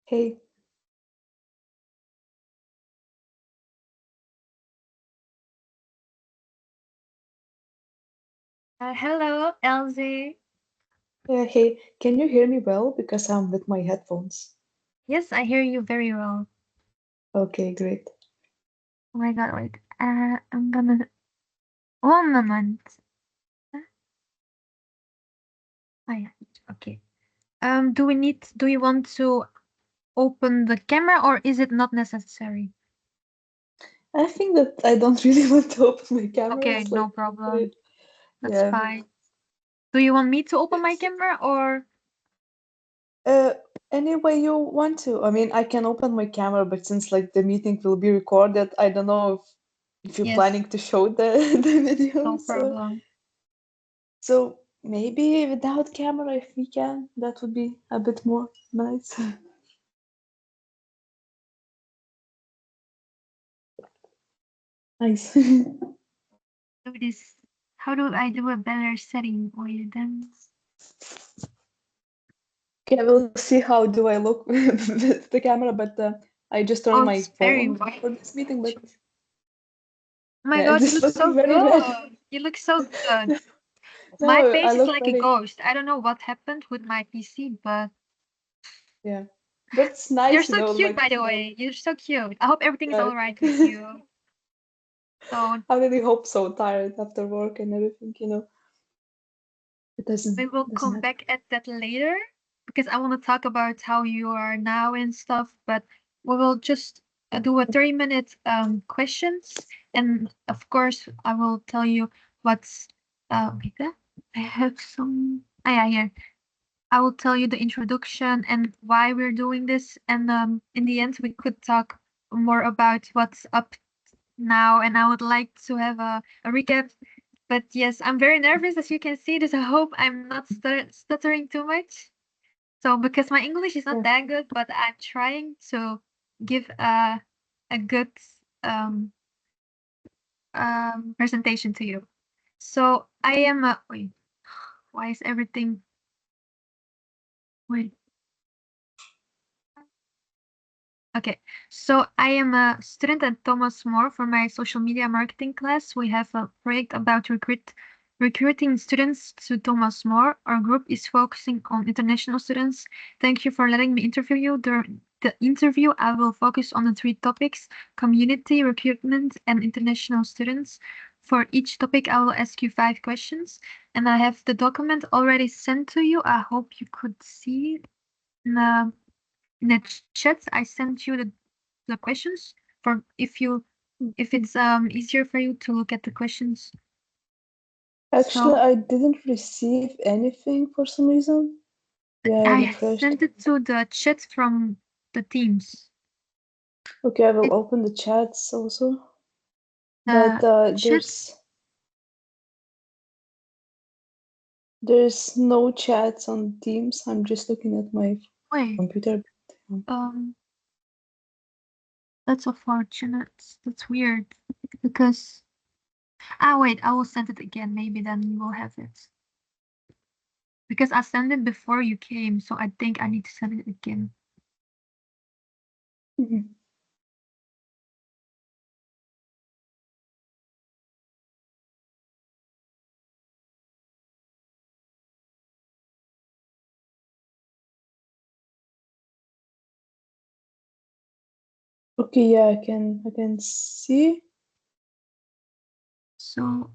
Hey, Hello, Elze. hey, can you hear me well? Because I'm with my headphones. Yes, I hear you very well. Okay, great. Oh my God, wait. I'm gonna. 1 moment. Huh? Oh yeah. Okay. Do you want to open the camera or is it not necessary? I think that I don't really want to open my camera. Okay, It's no like, problem. That's yeah. fine. Do you want me to open my It's, camera or? uh, any way you want to. I mean, I can open my camera, but since like the meeting will be recorded, I don't know if you're Yes, planning to show the the video. no So problem. so maybe without camera, if we can, that would be a bit more nice. Nice. Do this. How do I do a better setting for you then? Okay, we'll see how do I look with the camera, but I just turned Oh, my it's very phone white. for this meeting, but Oh my yeah, God, you this look looks so very bad. good. You look so good. My No, I face is look like a very, ghost. I don't know what happened with my PC, but yeah. But it's you're nice, so cute, like, by the way. You're so cute. I hope everything is uh, all right with you. So I really hope so. Tired after work and everything. It we will doesn't come matter. back at that later because I want to talk about how you are now and stuff. But we will just do a 30-minute questions, and of course, I will tell you what's. Wait, I have some. Ah, yeah, here. I will tell you the introduction and why we're doing this. And in the end, we could talk more about what's up now. And I would like to have a recap. But yes, I'm very nervous, as you can see. This I hope I'm not stuttering too much. So because my English is not Yeah. that good, but I'm trying to give a good um, presentation to you. So I am a wait. Why is everything wait? Okay, so I am a student at Thomas More for my social media marketing class. We have a project about recruiting students to Thomas More. Our group is focusing on international students. Thank you for letting me interview you. During the interview, I will focus on the three topics: community, recruitment, and international students. For each topic, I will ask you 5 questions, and I have the document already sent to you. I hope you could see it. In the chat, I sent you the questions for if it's easier for you to look at the questions. Actually, So I didn't receive anything for some reason. Yeah, I I refreshed. sent it to the chat from the Teams. Okay, I will It open the chats also. But the chat. there's no chats on Teams. I'm just looking at my Wait, computer. um, that's unfortunate. That's weird because wait, I will send it again. Maybe then you will have it because I sent it before you came, so I think I need to send it again. Mhm. Okay, yeah, I can see. So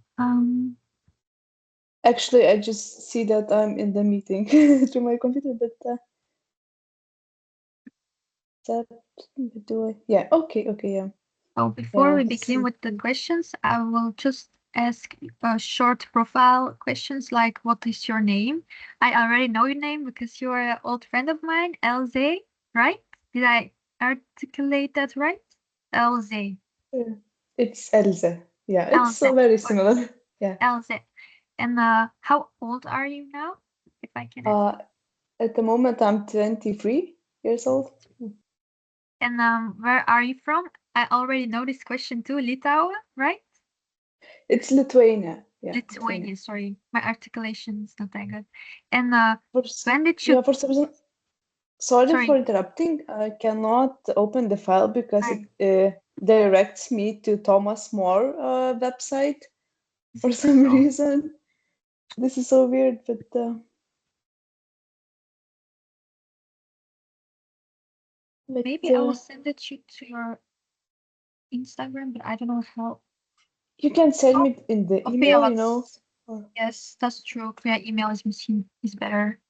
Actually, I just see that I'm in the meeting through my computer, but that do I? Yeah, okay, yeah, So yeah, before I we begin see. with the questions, I will just ask short profile questions like what is your name? I already know your name because you're an old friend of mine, Elze, right? Did I articulate that right? Elze. Yeah. It's Elze. Yeah, it's Elze. so very Or similar. Yeah. Elze. And how old are you now? If I can ask. Uh, at the moment, I'm 23 years old. And where are you from? I already know this question too, Litouwen, right? It's Lithuania. Yeah, Lithuania. Lithuania, sorry. My articulation is not that good. And For s- when did you yeah, for some reason. Sorry for interrupting. I cannot open the file because Hi. it directs me to Thomas More website for some reason. This is so weird, but Maybe I will send it to your Instagram, but I don't know how. you can send me in the Via email, you know. Yes, that's true. Via email is better.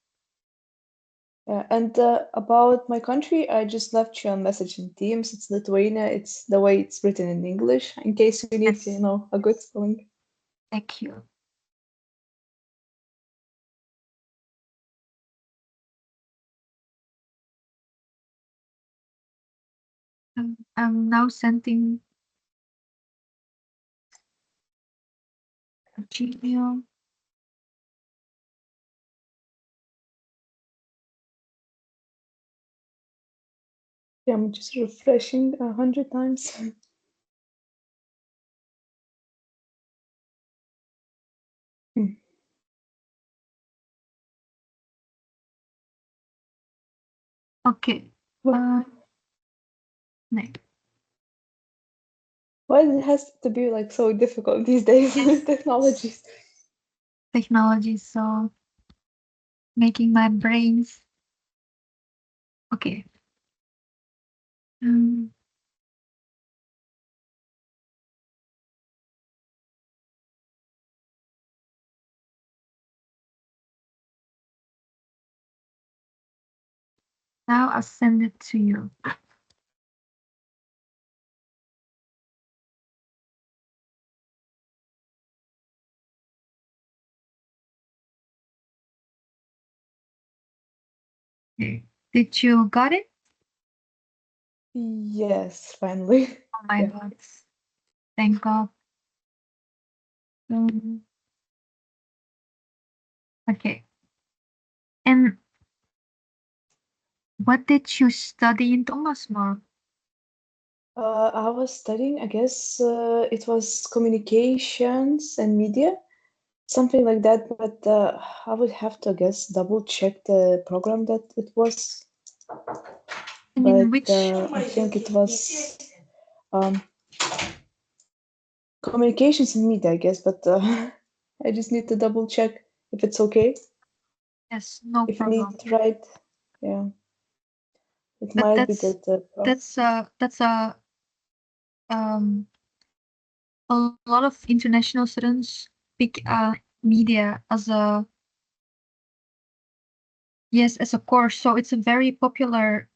Yeah, and about my country, I just left you a message in Teams. It's Lithuania. It's the way it's written in English, in case you need, you know, a good spelling. Thank you. I'm now sending a Gmail. Yeah, I'm just refreshing 100 times. Okay. No. Why it has to be like so difficult these days with technologies? Technology is so making my brains. Okay. Now I'll send it to you. Okay. Did you got it? Yes, finally. Oh my God. Thank God. Okay. And what did you study in Thomasmore? I was studying, I guess it was communications and media, something like that, but I would have to, I guess, double check the program that it was. And But in which I think it was um, communications and media, I guess, but I just need to double check if it's okay. yes, no If I need problem. to write, yeah, it But might be that. that's a lot of international students pick media as a as a course. So it's a very popular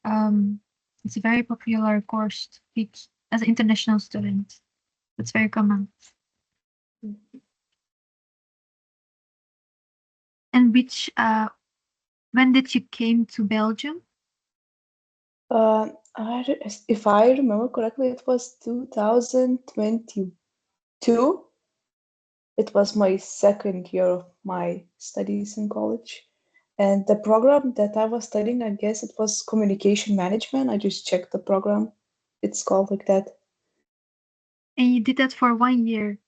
course to pick as an international student. It's very common. And which when did you came to Belgium? If I remember correctly, it was 2022. It was my second year of my studies in college. And the program that I was studying, I guess it was communication management. I just checked the program. It's called like that. And you did that for 1 year.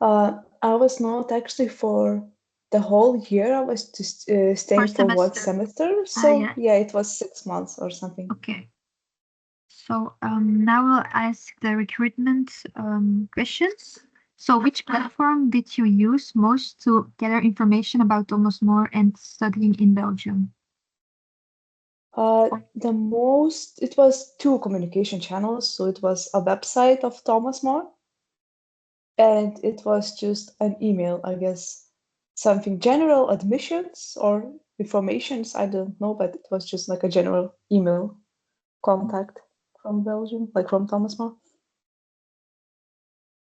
I was not actually for the whole year. I was just staying for one semester. So yeah, it was 6 months or something. Okay. So now we'll ask the recruitment questions. So which platform did you use most to gather information about Thomas More and studying in Belgium? It was two communication channels. So it was a website of Thomas More, and it was just an email, I guess, something general admissions or informations. I don't know, but it was just like a general email contact from Belgium, like from Thomas More.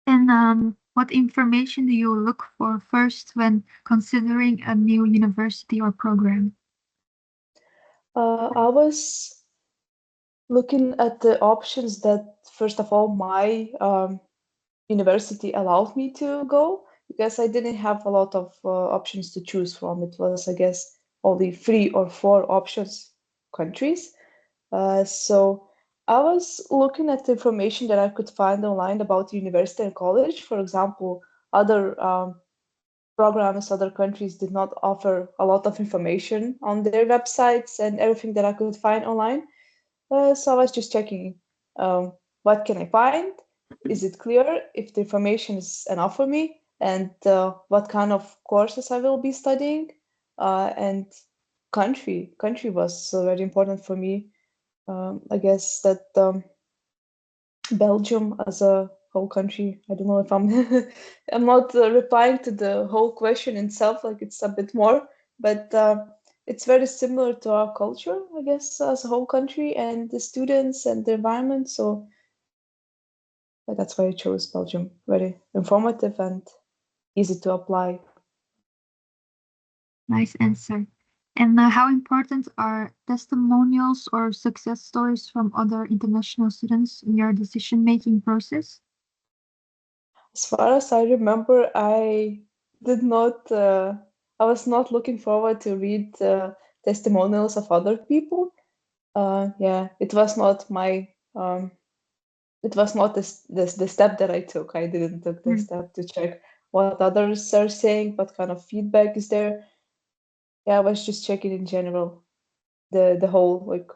And what information do you look for first when considering a new university or program? I was looking at the options that, first of all, my university allowed me to go, because I didn't have a lot of options to choose from. It was, I guess, only 3 or 4 options countries. So I was looking at the information that I could find online about the university and college. For example, other programs, other countries did not offer a lot of information on their websites and everything that I could find online. So I was just checking, what can I find? Is it clear if the information is enough for me? And what kind of courses I will be studying? And country was very important for me. I guess that Belgium as a whole country. I don't know if I'm I'm not replying to the whole question itself, like it's a bit more, but it's very similar to our culture, I guess, as a whole country and the students and the environment. So that's why I chose Belgium. Very informative and easy to apply. Nice answer. And how important are testimonials or success stories from other international students in your decision-making process? As far as I remember, I did not. I was not looking forward to read testimonials of other people. Yeah, it was not my. It was not the step that I took. I didn't took the Mm. step to check what others are saying, what kind of feedback is there. Yeah, I was just checking in general the whole like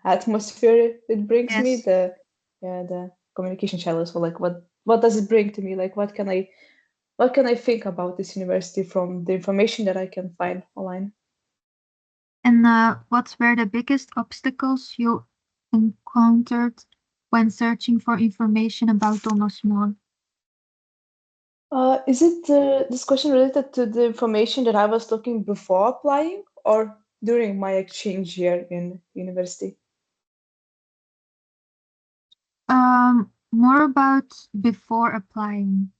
atmosphere it brings me. Yes. The communication channels. So like what does it bring to me? Like what can I think about this university from the information that I can find online? And what were the biggest obstacles you encountered when searching for information about Thomas More? Is it this question related to the information that I was looking before applying or during my exchange year in university? More about before applying.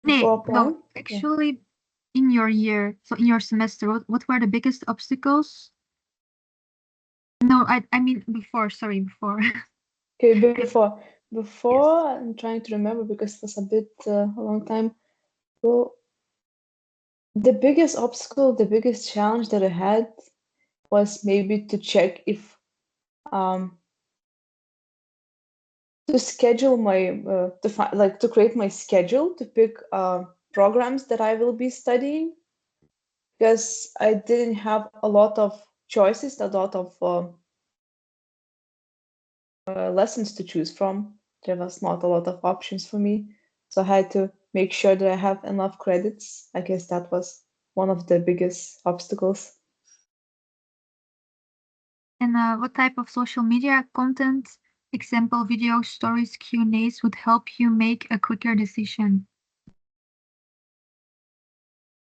Before No, applying? Yeah. actually, in your year, so in your semester, what were the biggest obstacles? No, I mean before, sorry, before. Okay, Yes. before I'm trying to remember because it was a bit a long time. Well, the biggest obstacle, the biggest challenge that I had was maybe to check if um to schedule my to create my schedule to pick programs that I will be studying because I didn't have a lot of choices, a lot of lessons to choose from. There was not a lot of options for me, so I had to make sure that I have enough credits. I guess that was one of the biggest obstacles. And what type of social media content, example videos, stories, Q&As would help you make a quicker decision?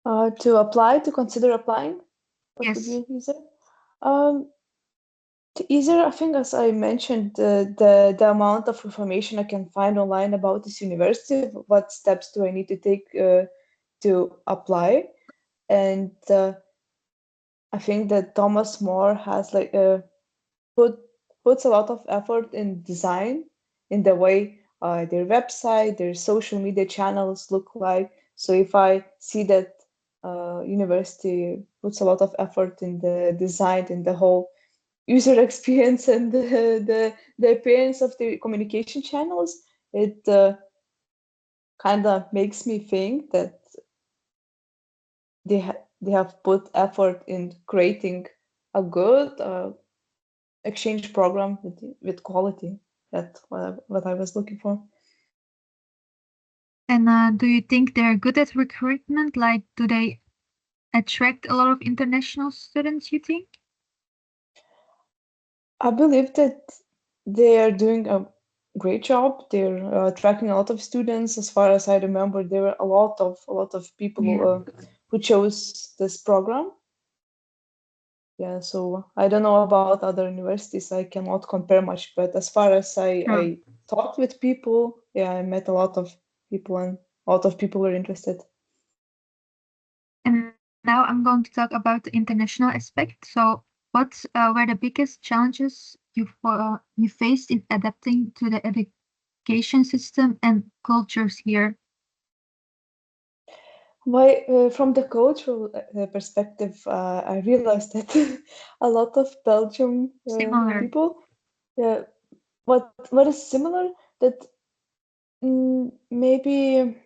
To consider applying, what would Yes. you use it? Um, Easier, I think, as I mentioned, the amount of information I can find online about this university, what steps do I need to take to apply, and I think that Thomas More has put puts a lot of effort in design, in the way their website, their social media channels look like. So if I see that university puts a lot of effort in the design and the whole user experience and the appearance of the communication channels, it kind of makes me think that they have put effort in creating a good exchange program with quality. That's what I was looking for. And do you think they're good at recruitment? Like, do they attract a lot of international students, you think? I believe that they are doing a great job. They're attracting a lot of students. As far as I remember, there were a lot of people Yeah. who chose this program. Yeah, so I don't know about other universities. I cannot compare much, but as far as True. I talked with people, yeah, I met a lot of people and a lot of people were interested. And now I'm going to talk about the international aspect. So, what were the biggest challenges you faced in adapting to the education system and cultures here? From the cultural perspective, I realized that a lot of Belgium Similar. people, what is similar that maybe.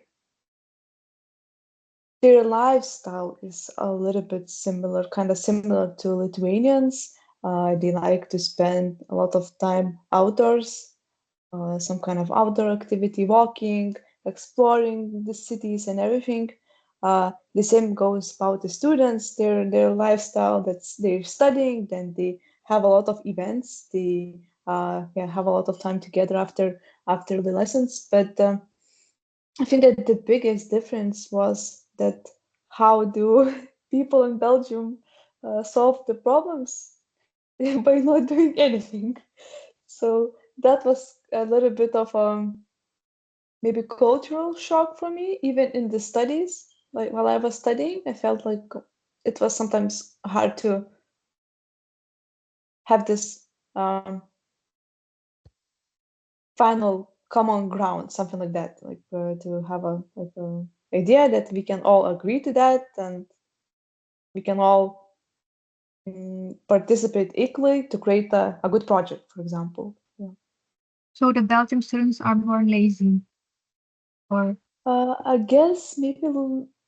their lifestyle is a little bit similar, kind of similar to Lithuanians. They like to spend a lot of time outdoors, some kind of outdoor activity, walking, exploring the cities and everything. The same goes about the students, their lifestyle. That's they're studying, then they have a lot of events. They yeah, have a lot of time together after the lessons. But I think that the biggest difference was that how do people in Belgium solve the problems by not doing anything. So that was a little bit of maybe cultural shock for me, even in the studies. Like while I was studying, I felt like it was sometimes hard to have this final common ground, something like that. Like to have a like a idea that we can all agree to that and we can all participate equally to create a good project, for example. Yeah. So the Belgian students are more lazy, or I guess maybe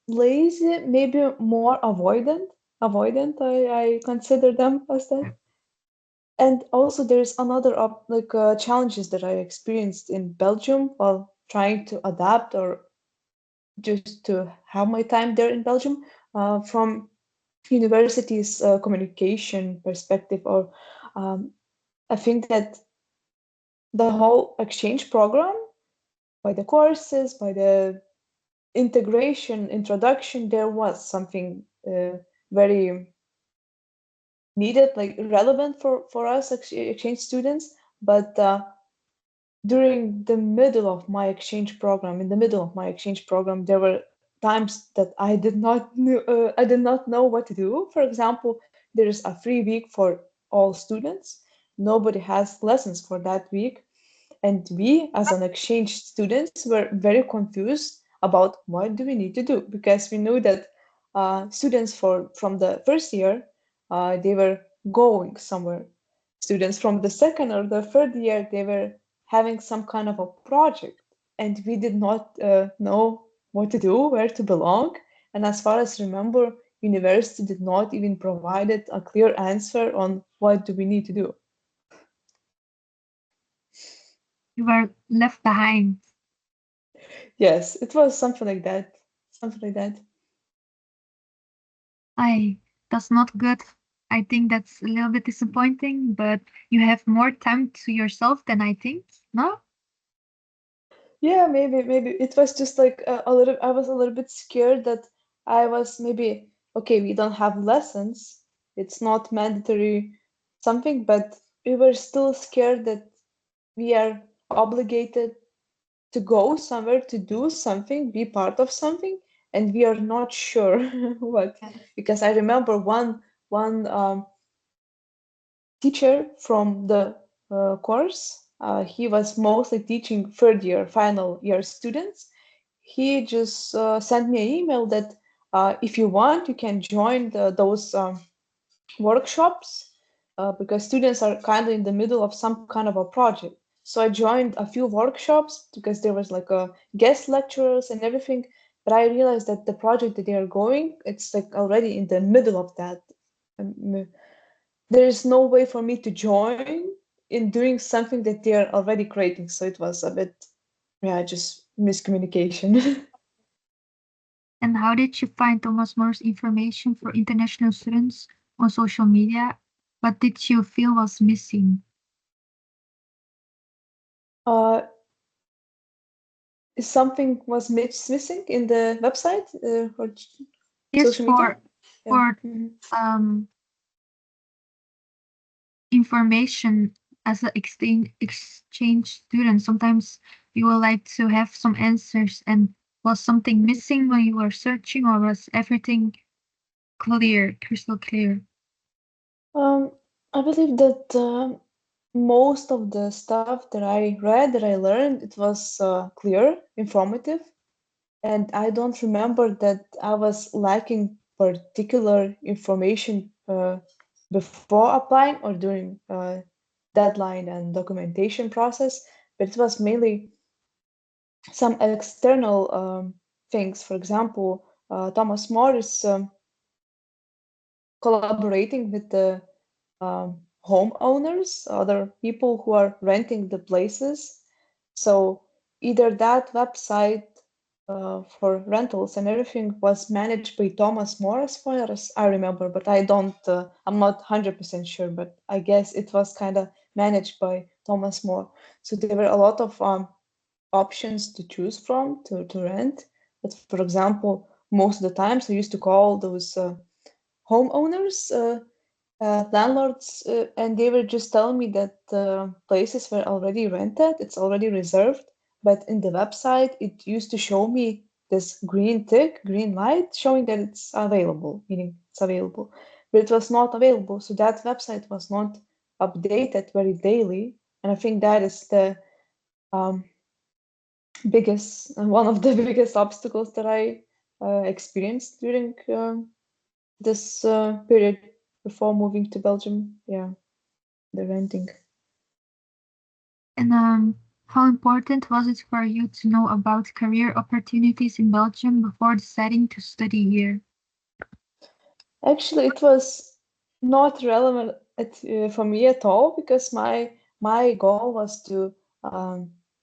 lazy, maybe more avoidant. Avoidant, I consider them as that. And also, there's another challenges that I experienced in Belgium while trying to adapt or just to have my time there in Belgium from university's communication perspective. Or I think that the whole exchange program, by the courses, by the integration, introduction, there was something very needed, like relevant for us exchange students. But during the middle of my exchange program, in the middle of my exchange program, there were times that I did not know what to do. For example, there is a free week for all students. Nobody has lessons for that week. And we, as an exchange students, were very confused about what do we need to do, because we knew that students from the first year, they were going somewhere. Students from the second or the third year, they were having some kind of a project, and we did not know what to do, where to belong. And as far as I remember, university did not even provided a clear answer on what do we need to do. you were left behind. Yes, it was something like that. Something like that. I That's not good. I think that's a little bit disappointing, but you have more time to yourself than I think. No? Yeah, maybe it was just like a little. I was a little bit scared that I was maybe okay. We don't have lessons. It's not mandatory something, but we were still scared that we are obligated to go somewhere to do something, be part of something, and we are not sure what. Because I remember one teacher from the course. He was mostly teaching third year, final year students. He just sent me an email that if you want, you can join those workshops because students are kind of in the middle of some kind of a project. So I joined a few workshops because there was like a guest lecturers and everything. But I realized that the project that they are going, it's like already in the middle of that. Um, there is no way for me to join in doing something that they are already creating. So it was a bit, yeah, just miscommunication. And how did you find Thomas More's information for international students on social media? What did you feel was missing? uh, something was missing in the website or Yes, social media. Yeah. for Mhm. um information as an exchange student. Sometimes you will like to have some answers, and was something missing when you were searching, or was everything clear, crystal clear? Um, I believe that most of the stuff that I read, that I learned, it was clear, informative, and I don't remember that I was lacking particular information before applying or during deadline and documentation process, but it was mainly some external things. For example, Thomas More is collaborating with the homeowners, other people who are renting the places. So either that website for rentals and everything was managed by Thomas More, as far as I remember, but I'm not 100% sure, but I guess it was kind of managed by Thomas More. So there were a lot of options to choose from to rent. But for example, most of the times I used to call those homeowners, landlords, and they were just telling me that places were already rented, it's already reserved. But in the website, it used to show me this green tick, green light, showing that it's available, meaning it's available. But it was not available, so that website was not updated very daily. And I think that is the one of the biggest obstacles that I experienced during this period before moving to Belgium. Yeah, the renting. And how important was it for you to know about career opportunities in Belgium before deciding to study here? Actually, it was not relevant for me at all, because my goal was to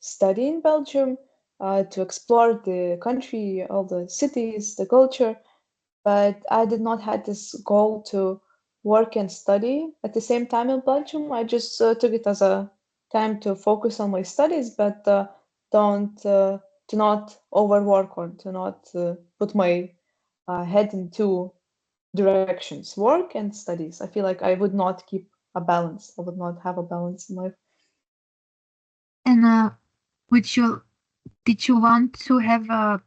study in Belgium, to explore the country, all the cities, the culture. But I did not have this goal to work and study at the same time in Belgium. I just took it as a time to focus on my studies, but don't to not overwork or to not put my head in two directions, work and studies. I feel like I would not keep a balance. I would not have a balance in life. And would you did you want to have a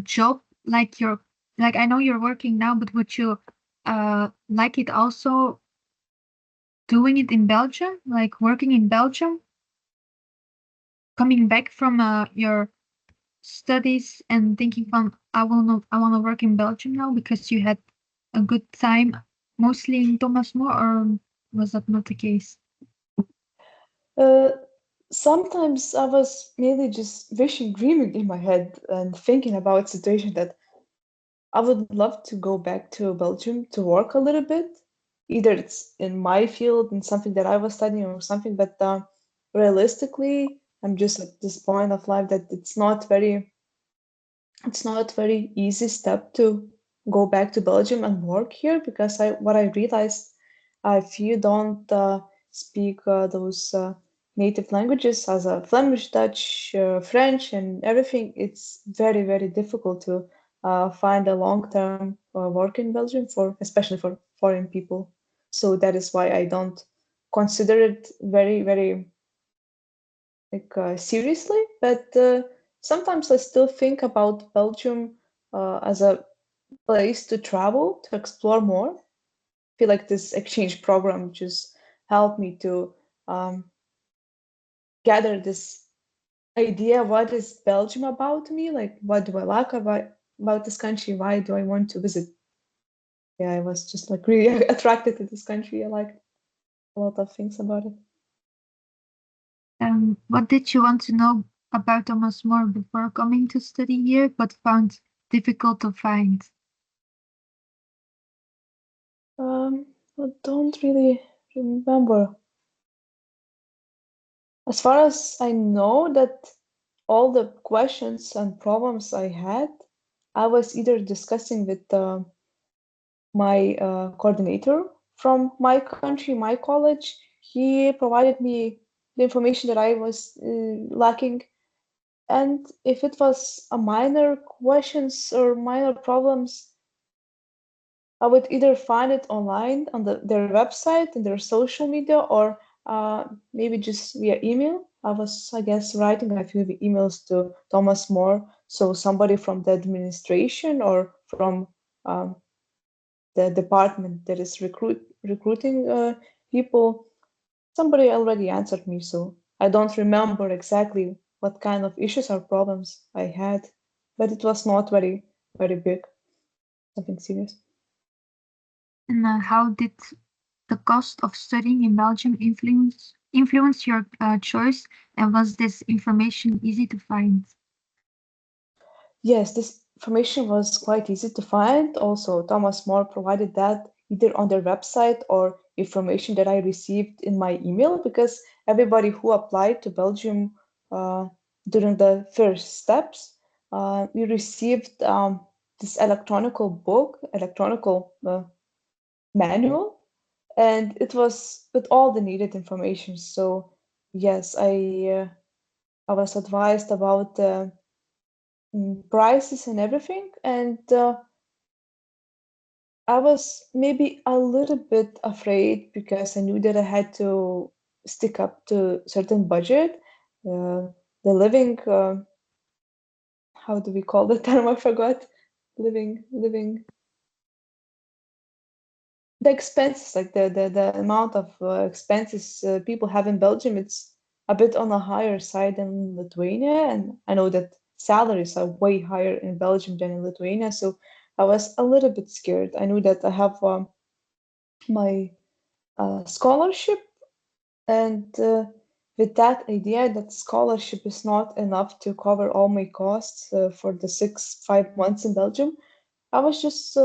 job like I know you're working now, but would you like it also doing it in Belgium, like working in Belgium, coming back from your studies and thinking from I want to work in Belgium now because you had a good time mostly in Thomas More, or was that not the case? Uh, Sometimes I was mainly just wishing, dreaming in my head and thinking about situation that I would love to go back to Belgium to work a little bit. Either it's in my field and something that I was studying or something, but realistically, I'm just at this point of life that it's not very easy step to go back to Belgium and work here, because what I realized, if you don't speak those native languages as a Flemish, Dutch, French, and everything, it's very difficult to find a long-term work in Belgium, for especially for foreign people. So that is why I don't consider it very like seriously, but sometimes I still think about Belgium as a place to travel, to explore more. I feel like this exchange program just helped me to um, gather this idea, what is Belgium about to me? Like, what do I like about this country? Why do I want to visit? Yeah, I was just like really attracted to this country. I liked a lot of things about it. What did you want to know about Thomas More before coming to study here, but found difficult to find? I don't really remember. As far as I know, that all the questions and problems I had, I was either discussing with my coordinator from my country, my college. He provided me the information that I was lacking. And if it was a minor questions or minor problems, I would either find it online on their website and their social media, or maybe just via email. I was, I guess, writing a few emails to Thomas More, so somebody from the administration or from um, the department that is recruiting people. Somebody already answered me, so I don't remember exactly what kind of issues or problems I had, but it was not very big, something serious. And how did the cost of studying in Belgium influence your choice? And was this information easy to find? Yes, this information was quite easy to find. Also, Thomas More provided that either on their website or information that I received in my email, because everybody who applied to Belgium during the first steps, we received this electronic manual, and it was with all the needed information. So yes, I was advised about prices and everything, and I was maybe a little bit afraid because I knew that I had to stick up to certain budget. Uh, the living, how do we call the term? I forgot. Living, the expenses, like the amount of expenses people have in Belgium, it's a bit on the higher side than Lithuania, and I know that salaries are way higher in Belgium than in Lithuania, so I was a little bit scared. I knew that I have my scholarship, and with that idea that scholarship is not enough to cover all my costs for the 5 months in Belgium, I was just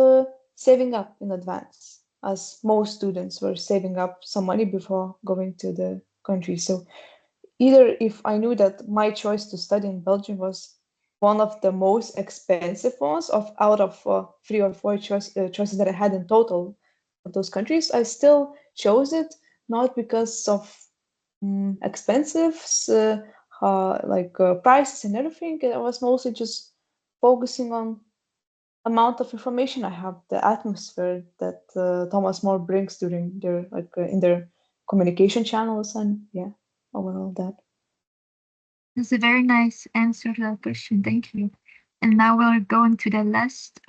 saving up in advance, as most students were saving up some money before going to the country. So either if I knew that my choice to study in Belgium was one of the most expensive ones of out of 3 or 4 choices that I had in total for those countries, I still chose it, not because of expensive prices and everything. I was mostly just focusing on amount of information I have, the atmosphere that Thomas More brings during their in their communication channels, and yeah, overall that. That's a very nice answer to that question. Thank you. And now we're going to the last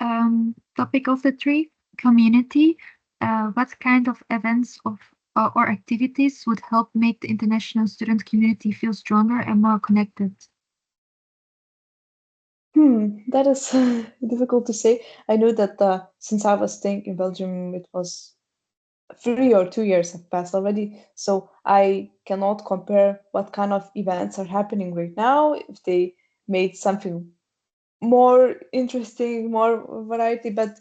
topic of the three, community. What kind of events or activities would help make the international student community feel stronger and more connected? That is difficult to say. I know that since I was staying in Belgium, it was 3 or 2 years have passed already, so I cannot compare what kind of events are happening right now, if they made something more interesting, more variety. But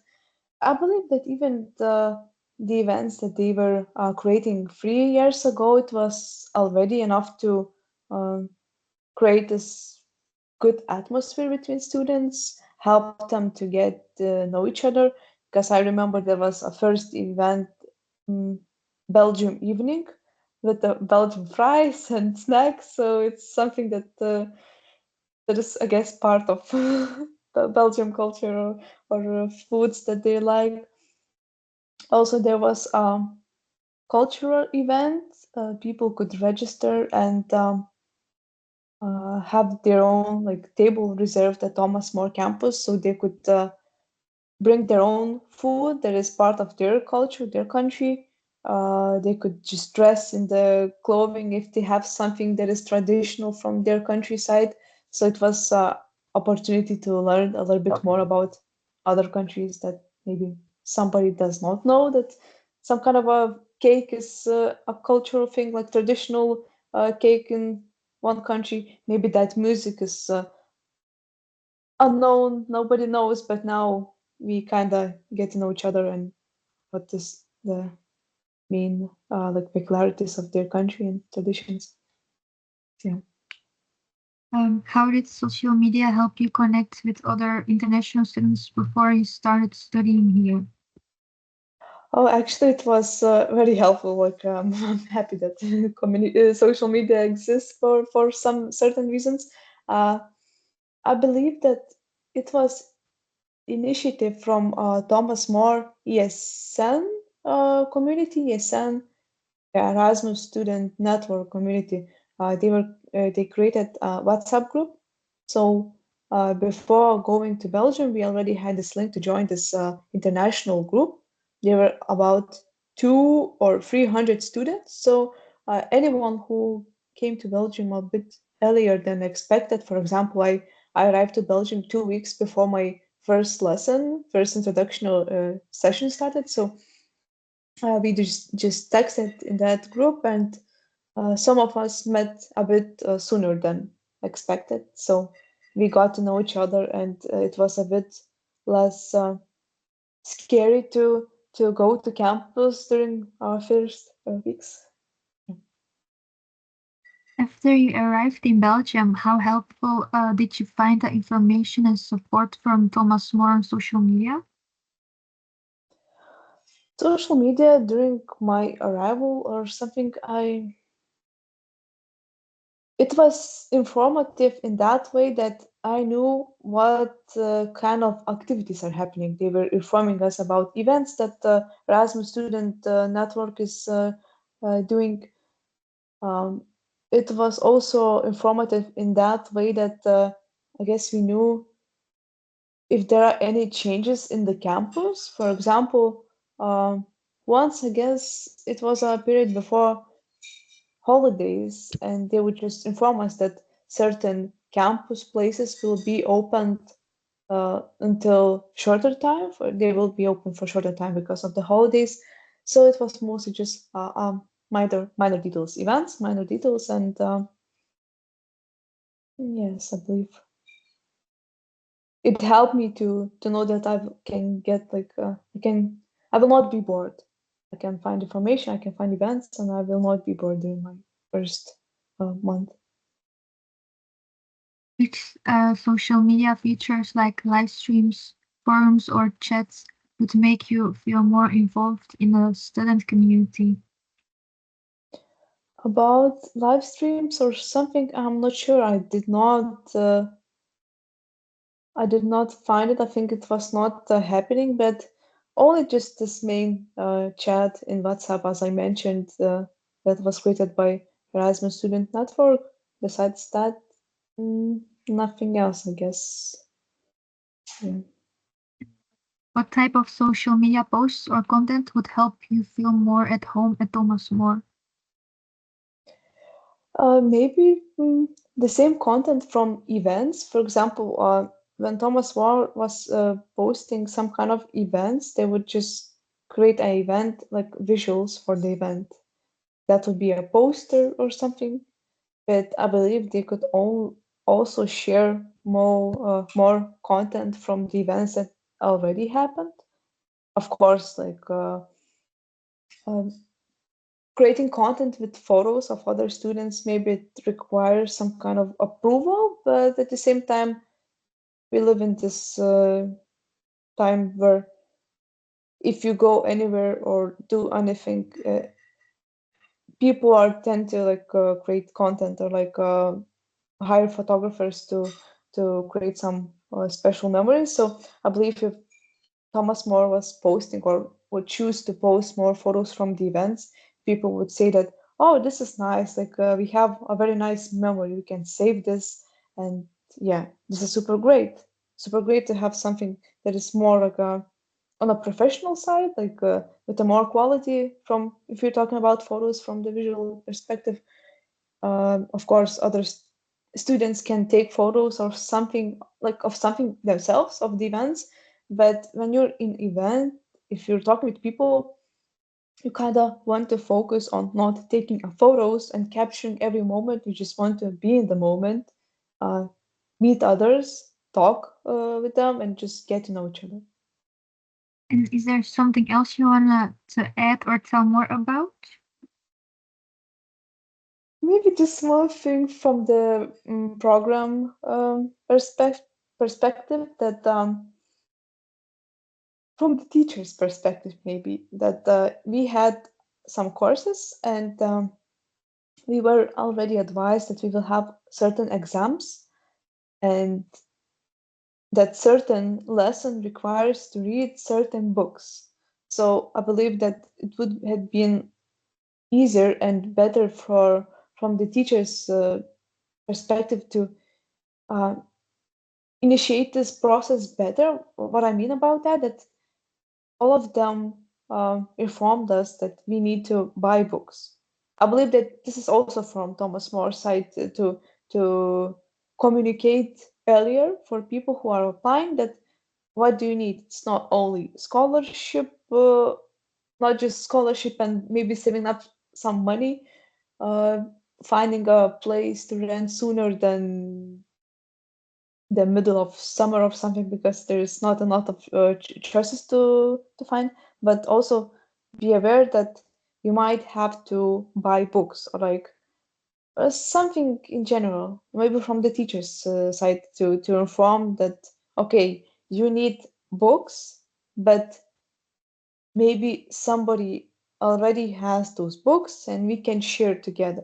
I believe that even the events that they were creating 3 years ago, it was already enough to um, create this good atmosphere between students, help them to get know each other. Because I remember there was a first event, um, Belgium evening, with the Belgian fries and snacks. So it's something that is, I guess, part of the Belgium culture, or foods that they like. Also, there was cultural event. People could register and have their own like table reserved at Thomas More campus, so they could bring their own food that is part of their culture, their country. They could just dress in the clothing if they have something that is traditional from their countryside. So it was opportunity to learn a little bit more about other countries that maybe somebody does not know, that some kind of a cake is a cultural thing, like traditional cake in one country. Maybe that music is unknown, nobody knows, but now we kind of get to know each other and what is the main like peculiarities of their country and traditions. Yeah. How did social media help you connect with other international students before you started studying here? Oh, actually, it was very helpful. Like, I'm happy that social media exists for some certain reasons. Uh, I believe that it was initiative from Thomas More ESN community, ESN, yeah, Erasmus Student Network community. They created a WhatsApp group. So before going to Belgium, we already had this link to join this international group. There were about 200 or 300 students. So anyone who came to Belgium a bit earlier than expected, for example, I arrived to Belgium 2 weeks before my first introductional session started. So we just texted in that group, and some of us met a bit sooner than expected. So we got to know each other, and it was a bit less scary to go to campus during our first weeks. After you arrived in Belgium, how helpful did you find the information and support from Thomas More on social media? Social media during my arrival or something, it was informative in that way that I knew what kind of activities are happening. They were informing us about events that the Erasmus Student Network is doing. Um, it was also informative in that way that I guess we knew if there are any changes in the campus. For example, once I guess it was a period before holidays, and they would just inform us that certain campus places will be opened until shorter time. They will be open for shorter time because of the holidays. So it was mostly just minor details, events, minor details, and yes, I believe it helped me to know that I can get like I will not be bored. I can find information, I can find events, and I will not be bored during my first month. Which social media features like live streams, forums, or chats would make you feel more involved in the student community? About live streams or something, I'm not sure. I did not find it. I think it was not happening, but only just this main chat in WhatsApp, as I mentioned, that was created by Erasmus Student Network. Besides that, nothing else, I guess. Yeah. What type of social media posts or content would help you feel more at home at Thomas More? Maybe the same content from events. For example, when Thomas War was posting some kind of events, they would just create an event like visuals for the event. That would be a poster or something. But I believe they could also share more content from the events that already happened. Of course, like um, creating content with photos of other students, maybe it requires some kind of approval, but at the same time, we live in this time where if you go anywhere or do anything, people are tend to like create content or like hire photographers to create some special memories. So I believe if Thomas More was posting or would choose to post more photos from the events, people would say that, oh, this is nice. Like we have a very nice memory. We can save this, and yeah, this is super great. Super great to have something that is more like on a professional side, like with a more quality from if you're talking about photos from the visual perspective. Of course, other students can take photos of something like of something themselves of the events, but when you're in event, if you're talking with people, you kind of want to focus on not taking photos and capturing every moment. You just want to be in the moment, uh, meet others, talk with them, and just get to know each other. And is there something else you want to add or tell more about? Maybe just small thing from the program perspective that from the teacher's perspective, maybe that we had some courses and we were already advised that we will have certain exams and that certain lesson requires to read certain books. So I believe that it would have been easier and better for from the teacher's perspective to uh, initiate this process better. What I mean about that, that all of them informed us that we need to buy books. I believe that this is also from Thomas More's side to communicate earlier for people who are applying that what do you need? It's not only scholarship, not just scholarship and maybe saving up some money, uh, finding a place to rent sooner than the middle of summer or something because there's not a lot of choices to find. But also be aware that you might have to buy books or like something in general, maybe from the teacher's side to inform that okay, you need books, but maybe somebody already has those books and we can share together.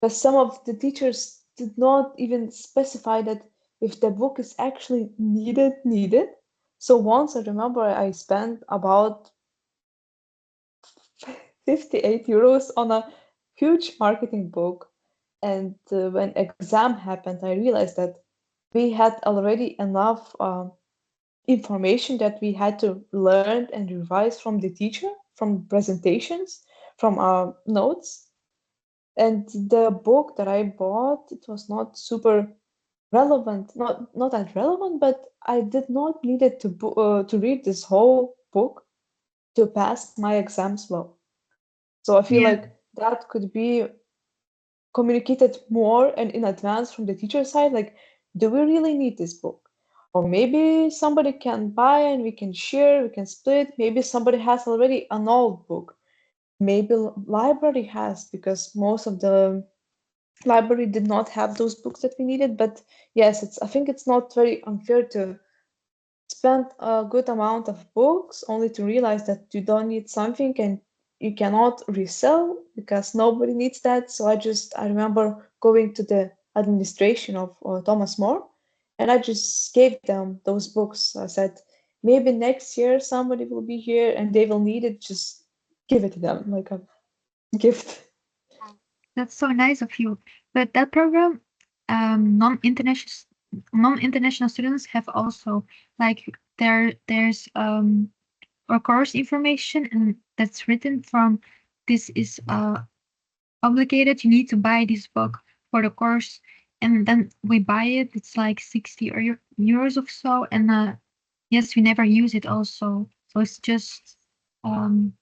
But some of the teachers did not even specify that if the book is actually needed. So once I remember I spent about 58 euros on a huge marketing book. And when exam happened, I realized that we had already enough information that we had to learn and revise from the teacher, from presentations, from our notes. And the book that I bought, it was not super relevant, not that relevant, but I did not need it to read this whole book to pass my exams well. So I feel Yeah. like that could be communicated more and in advance from the teacher side. Like, do we really need this book? Or maybe somebody can buy and we can share, we can split. Maybe somebody has already an old book. Maybe library has because most of the library did not have those books that we needed. But yes, I think it's not very unfair to spend a good amount of books only to realize that you don't need something and you cannot resell because nobody needs that. So I remember going to the administration of Thomas More and I just gave them those books. I said, maybe next year somebody will be here and they will need it. Just give it to them like a gift. That's so nice of you. But that program, non-international non-international students have also like there's a course information and that's written from this is obligated. You need to buy this book for the course, and then we buy it. It's like 60 or euros or so, and yes, we never use it also. So it's just um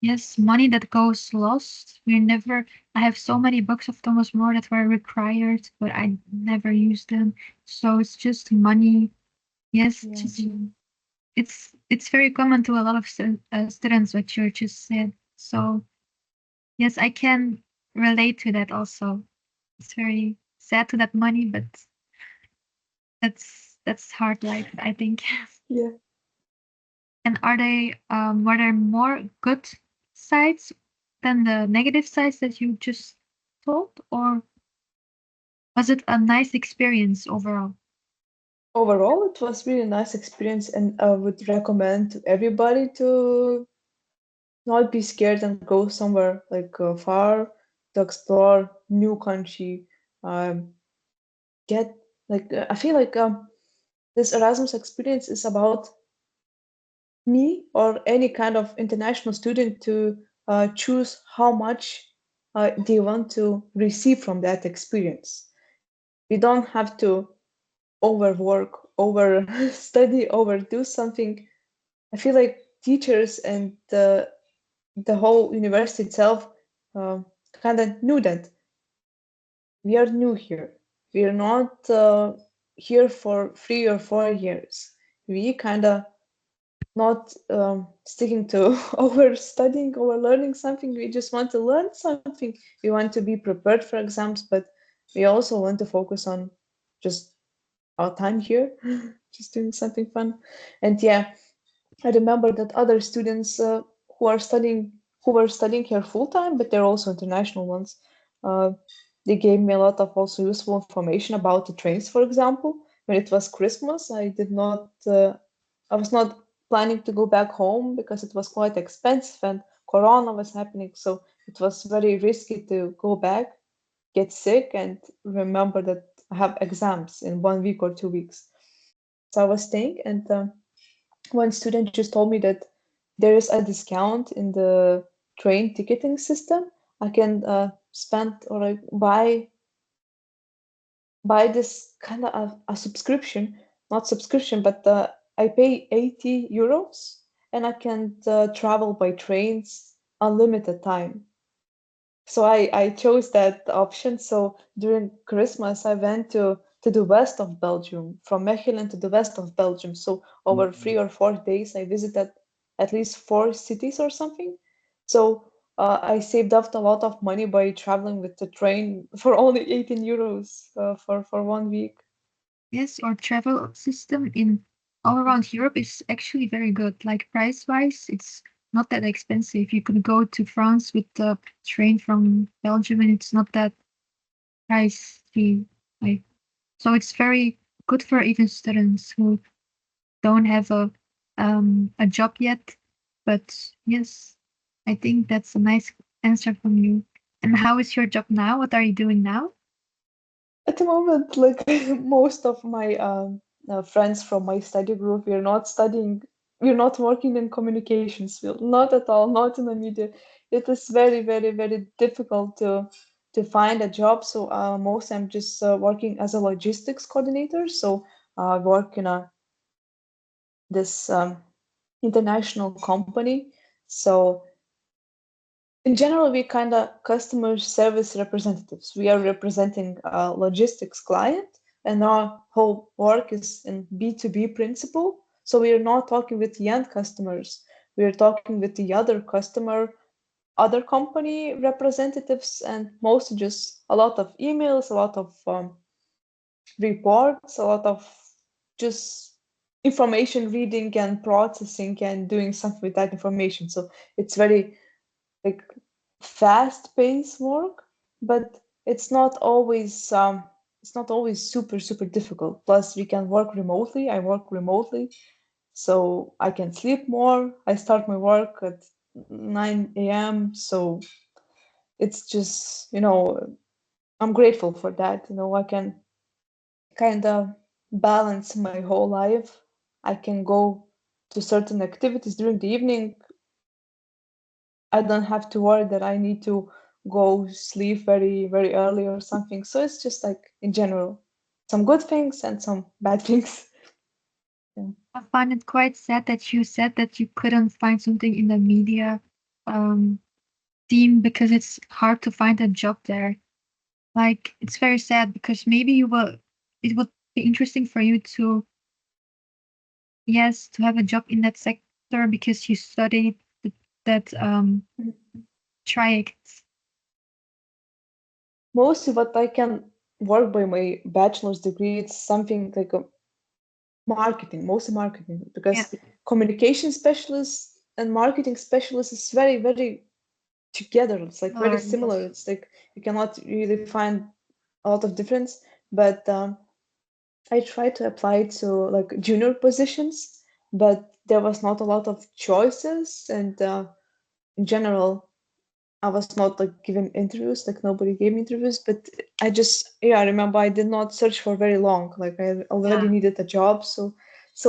yes, money that goes lost. We never. I have so many books of Thomas More that were required, but I never used them. So it's just money. Yes, Yeah. it's very common to a lot of students what you just said. So yes, I can relate to that also. It's very sad to that money, but that's hard life, I think. Yeah. And were there more good sides than the negative sides that you just told, or was it a nice experience overall? Overall, it was really nice experience, and I would recommend to everybody to not be scared and go somewhere like far to explore new country. Um, get like I feel like this Erasmus experience is about me or any kind of international student to choose how much they want to receive from that experience. You don't have to overwork, over study, overdo something. I feel like teachers and the whole university itself kind of knew that we are new here. We are not here for 3 or 4 years. We kind of not sticking to over studying, over learning something. We just want to learn something. We want to be prepared for exams, but we also want to focus on just our time here, just doing something fun. And yeah, I remember that other students who were studying here full time, but they're also international ones. Uh, they gave me a lot of also useful information about the trains, for example. When it was Christmas, I was not planning to go back home because it was quite expensive and Corona was happening. So it was very risky to go back, get sick, and remember that I have exams in 1 week or 2 weeks. So I was staying, and one student just told me that there is a discount in the train ticketing system. I can spend or like buy this kind of a subscription, not subscription, but I pay 80 euros and I can travel by trains unlimited time. So I chose that option. So during Christmas, I went to to the west of Belgium, from Mechelen to the west of Belgium. So over 3 or 4 days, I visited at least 4 cities or something. So I saved up a lot of money by traveling with the train for only 18 euros for 1 week. Yes, our travel system in all around Europe is actually very good. Like price-wise, it's not that expensive. You could go to France with the train from Belgium, and it's not that pricey. Like, so it's very good for even students who don't have a job yet. But yes, I think that's a nice answer from you. And how is your job now? What are you doing now? At the moment, like most of my friends from my study group, we're not studying, we're not working in communications field, not at all, not in the media. It is very, very, very difficult to find a job. So most I'm just working as a logistics coordinator. So I work in a this international company. So in general, we kind of customer service representatives. We are representing a logistics client, and our whole work is in B2B principle. So we are not talking with the end customers. We are talking with the other customer, other company representatives, and mostly just a lot of emails, a lot of reports, a lot of just information reading and processing and doing something with that information. So it's very like fast-paced work, but it's not always super difficult. Plus, we can work remotely. I work remotely, so I can sleep more. I start my work at 9 a.m. So it's just, I'm grateful for that. I can kind of balance my whole life. I can go to certain activities during the evening. I don't have to worry that I need to go sleep very, very early or something. So it's just like in general, some good things and some bad things. Yeah. I find it quite sad that you said that you couldn't find something in the media um, team because it's hard to find a job there. Like it's very sad because maybe it would be interesting for you to, yes, to have a job in that sector because you studied that triact. Mostly what I can work by my bachelor's degree, it's something like a marketing, mostly marketing, Yeah. because communication specialist and marketing specialist is very, very together. It's like very Or similar. yes. It's like you cannot really find a lot of difference. But I tried to apply to like junior positions, but there was not a lot of choices, and in general, I was not like given interviews. Like nobody gave me interviews, but I remember I did not search for very long. Like I already Yeah. needed a job, so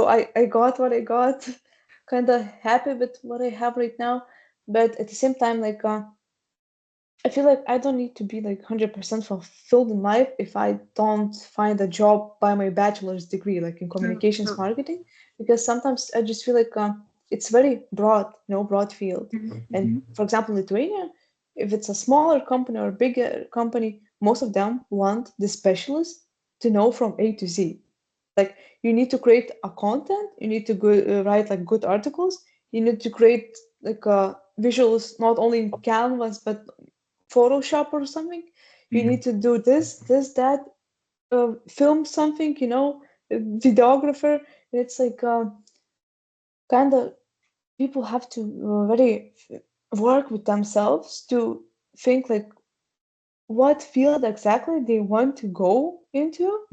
I got what I got. Kind of happy with what I have right now, but at the same time, like I feel like I don't need to be like 100% fulfilled in life if I don't find a job by my bachelor's degree, like in True. communications True. marketing, because sometimes I just feel like it's very broad, broad field. And Mhm. for example, Lithuania, if it's a smaller company or a bigger company, most of them want the specialist to know from A to Z. Like you need to create a content, you need to write like good articles, you need to create like visuals not only in Canvas but Photoshop or something. You Yeah. need to do this, that, film something, a videographer. It's like kind of people have to very work with themselves to think like what field exactly they want to go into,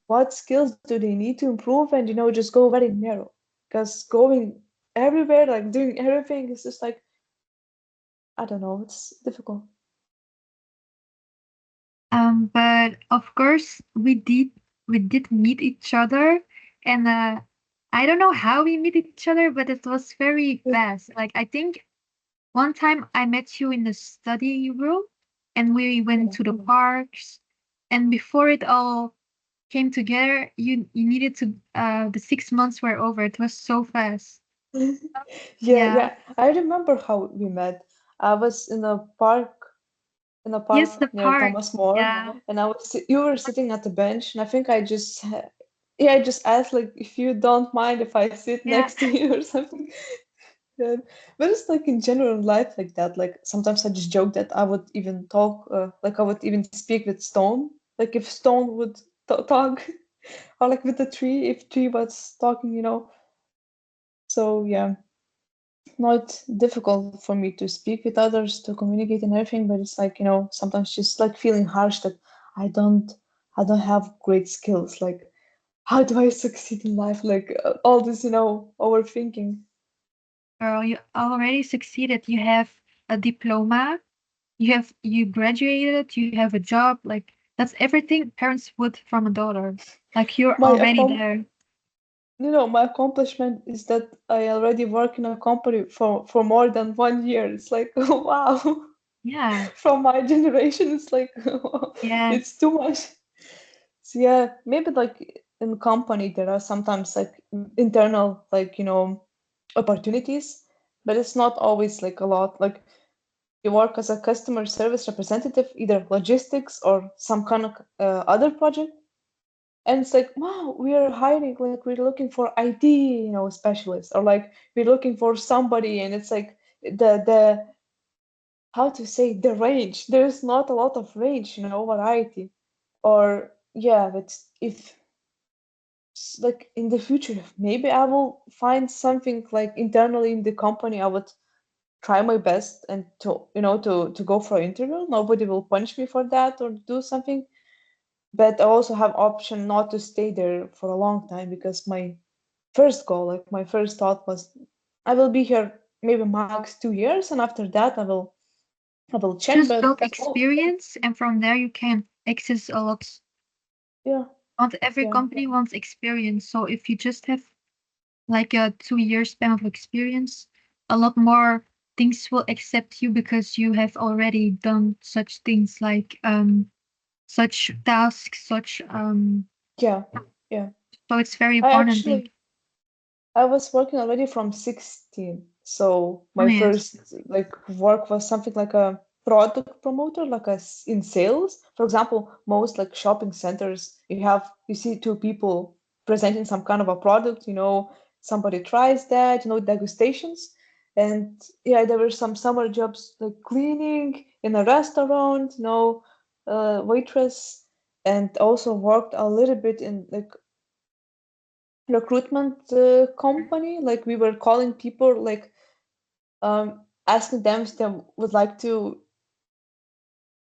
what skills do they need to improve, and just go very narrow. Because going everywhere, like doing everything, is just like I don't know, it's difficult. But of course we did meet each other, and I don't know how we meet each other, but it was very fast. Like I think one time I met you in the study room, and we went to the parks, and before it all came together, you needed to the 6 months were over. It was so fast. Yeah, Yeah. yeah. I remember how we met. I was in a park in a Yes, the park near park. Thomas More, Yeah. and you were sitting at the bench, and I think yeah, I just asked like if you don't mind if I sit Yeah. next to you or something. Yeah. But it's like in general life like that. Like sometimes I just joke that I would even talk, like I would even speak with stone. Like if stone would talk, or like with the tree, if tree was talking, you know. So yeah, not difficult for me to speak with others, to communicate and everything, but it's like, you know, sometimes just like feeling harsh that I don't, I don't have great skills. Like, how do I succeed in life? Like all this, you know, overthinking. Girl, you already succeeded. You have a diploma. You graduated. You have a job. Like that's everything parents would from a daughter. Like you're My already there. you know, my accomplishment is that I already work in a company for more than 1 year. It's like, wow. Yeah. From my generation, it's like, it's Yes. too much. So yeah, maybe like in company there are sometimes like internal like, you know, opportunities, but it's not always like a lot. Like you work as a customer service representative, either logistics or some kind of other project, and it's like, wow, we are hiring, like we're looking for IT, you know, specialists, or like we're looking for somebody, and it's like the how to say the range. There's not a lot of range, you know, variety. Or yeah, but if like in the future, maybe I will find something like internally in the company. I would try my best and to, you know, to go for an interview. Nobody will punch me for that or do something. But I also have option not to stay there for a long time, because my first goal, like my first thought was, I will be here maybe max 2 years, and after that I will check. Just But build experience, and from there you can access a lot. yeah, Not every yeah, company wants experience. So if you just have like a 2 year span of experience, a lot more things will accept you because you have already done such things like such tasks, such yeah, yeah. so it's very I important, I think. actually I was working already from 16. So Oh my yes. first like work was something like a product promoter, like in sales. For example, most like shopping centers, you see two people presenting some kind of a product, you know, somebody tries that, you know, degustations. And yeah, there were some summer jobs like cleaning in a restaurant, you know, waitress, and also worked a little bit in like recruitment company. Like we were calling people, like asking them if they would like to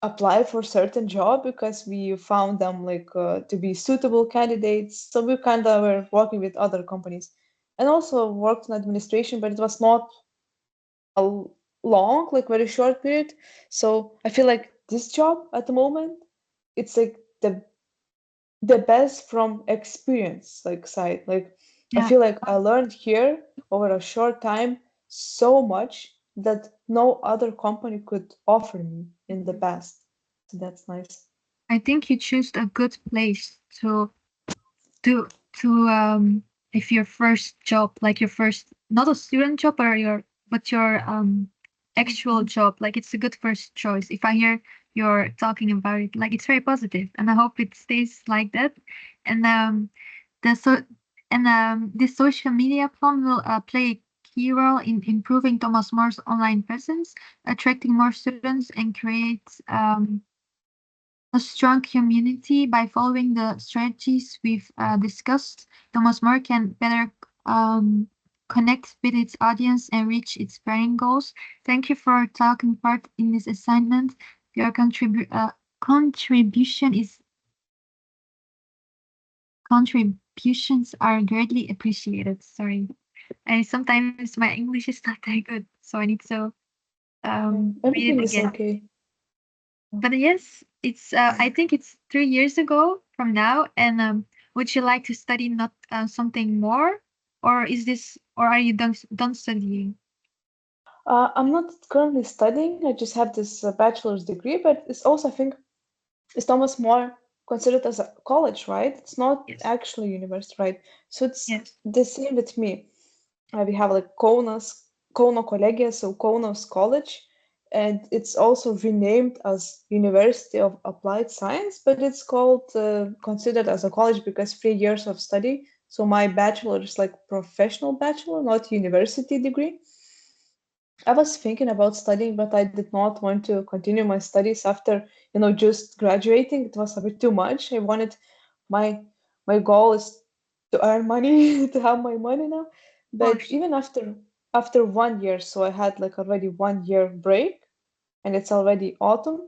apply for certain job, because we found them like to be suitable candidates. So we kind of were working with other companies, and also worked in administration, but it was not a long, like very short period. So I feel like this job at the moment, it's like the best from experience like side. Like I Yeah. feel like I learned here over a short time so much that no other company could offer me in the past. So that's nice. I think you choose a good place to if your first job, like your first not a student job or your actual job, like it's a good first choice. If I hear you're talking about it, like it's very positive, and I hope it stays like that. And the so and this social media platform will play a key role in improving Thomas More's online presence, attracting more students, and create a strong community. By following the strategies we've discussed, Thomas More can better connect with its audience and reach its branding goals. Thank you for taking part in this assignment. Your contribution is contributions are greatly appreciated. Sorry, and sometimes my English is not that good, so I need to Yeah, read everything it is again. okay. But yes, it's I think it's 3 years ago from now. And would you like to study not something more, or is this, or are you done studying? I'm not currently studying. I just have this bachelor's degree, but it's also, I think, it's almost more considered as a college, right? It's not Yes. actually university, right? So it's Yes. the same with me. We have like Kaunas, Kauno Kolegija, so Kaunas College, and it's also renamed as University of Applied Science, but it's called considered as a college because 3 years of study. So my bachelor is like professional bachelor, not university degree. I was thinking about studying, but I did not want to continue my studies after, just graduating. It was a bit too much. I wanted my my goal is to earn money, to have my money now. Of But course. even after 1 year, so I had like already 1 year break, and it's already autumn.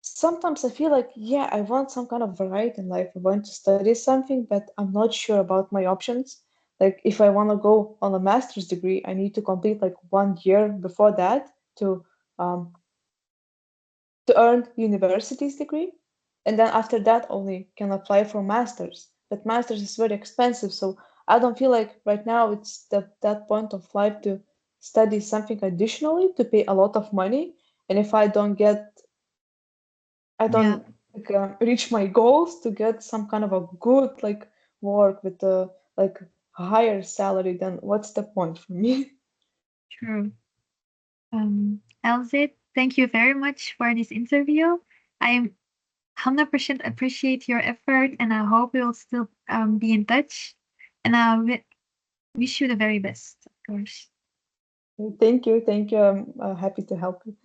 Sometimes I feel like, yeah, I want some kind of variety in life. I want to study something, but I'm not sure about my options. Like, if I want to go on a master's degree, I need to complete like 1 year before that um, to earn university's degree, and then after that only can apply for masters. But masters is very expensive, so I don't feel like right now it's that point of life to study something additionally to pay a lot of money. And if I Yeah, don't like, reach my goals to get some kind of a good like work with a like higher salary, then what's the point for me? true. Elze, thank you very much for this interview. I am 100% appreciate your effort, and I hope we'll still be in touch. And I wish you the very best, of course. Thank you, thank you. I'm happy to help you.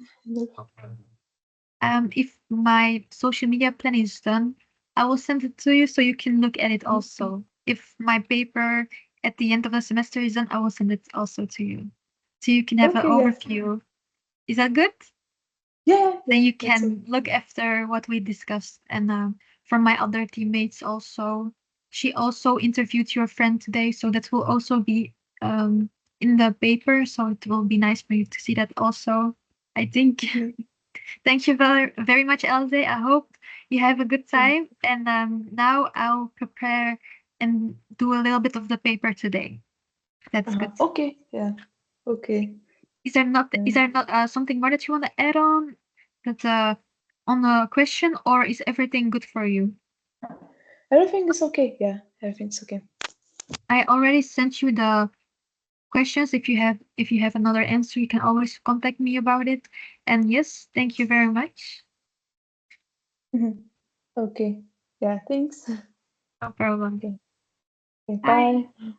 If my social media plan is done, I will send it to you so you can look at it also. If my paper at the end of the semester is done, I will send it also to you. So you can have an Okay, yeah, overview. Is that good? yeah, Then yeah. you That's it. can look after what we discussed. And from my other teammates also, she also interviewed your friend today, so that will also be in the paper. So it will be nice for you to see that also. I think. Mhm. Thank you very much, Elze. I hope you have a good Yeah. time. And now I'll prepare and do a little bit of the paper today. That's good. Okay, yeah, okay. Is Yeah. there not something more that you want to add on that on the question, or is everything good for you? Everything is okay. Yeah, everything's okay. I already sent you the questions. If you have another answer, you can always contact me about it. And yes, thank you very much. Mhm. Okay. Yeah, thanks. No problem. Okay. Okay, Bye. bye.